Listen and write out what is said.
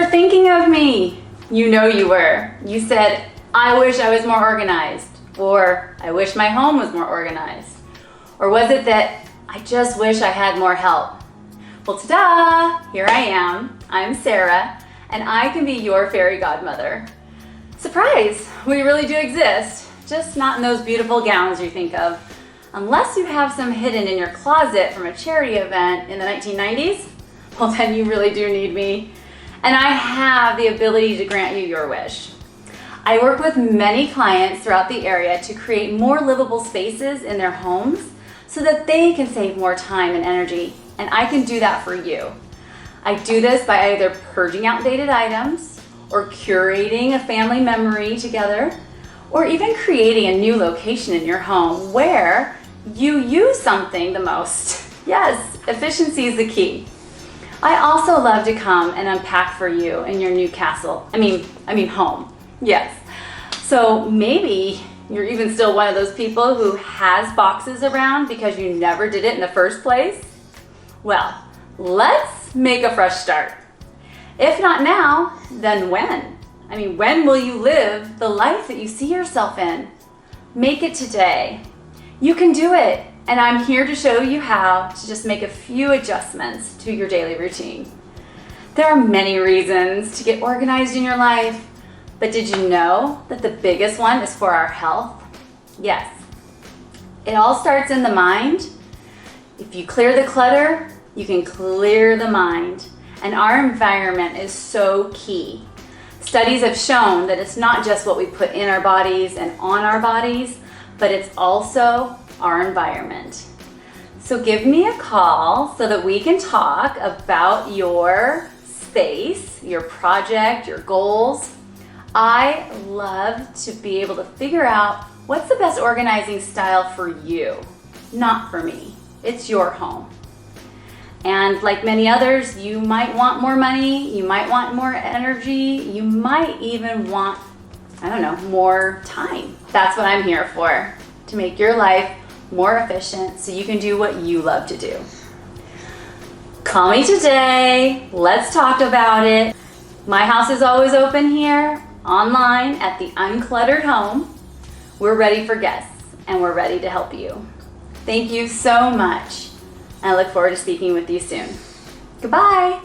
were thinking of me. You know you were. You said, I wish I was more organized, or I wish my home was more organized. Or was it that I just wish I had more help? Well, ta-da! Here I am. I'm Sarah, and I can be your fairy godmother. Surprise! We really do exist, just not in those beautiful gowns you think of. Unless you have some hidden in your closet from a charity event in the 1990s, well then you really do need me. And I have the ability to grant you your wish. I work with many clients throughout the area to create more livable spaces in their homes so that they can save more time and energy, and I can do that for you. I do this by either purging outdated items, or curating a family memory together, or even creating a new location in your home where you use something the most. Yes, efficiency is the key. I also love to come and unpack for you in your new castle. I mean home. Yes. So maybe you're even still one of those people who has boxes around because you never did it in the first place. Well, let's make a fresh start. If not now, then when? When will you live the life that you see yourself in? Make it today. You can do it, and I'm here to show you how to just make a few adjustments to your daily routine. There are many reasons to get organized in your life, but did you know that the biggest one is for our health? Yes. It all starts in the mind. If you clear the clutter, you can clear the mind. And our environment is so key. Studies have shown that it's not just what we put in our bodies and on our bodies, but it's also our environment. So give me a call so that we can talk about your space, your project, your goals. I love to be able to figure out what's the best organizing style for you, not for me. It's your home. And like many others, you might want more money, you might want more energy, you might even want, more time. That's what I'm here for, to make your life more efficient so you can do what you love to do. Call me today, let's talk about it. My house is always open here, online at the Uncluttered Home. We're ready for guests, and we're ready to help you. Thank you so much. I look forward to speaking with you soon. Goodbye.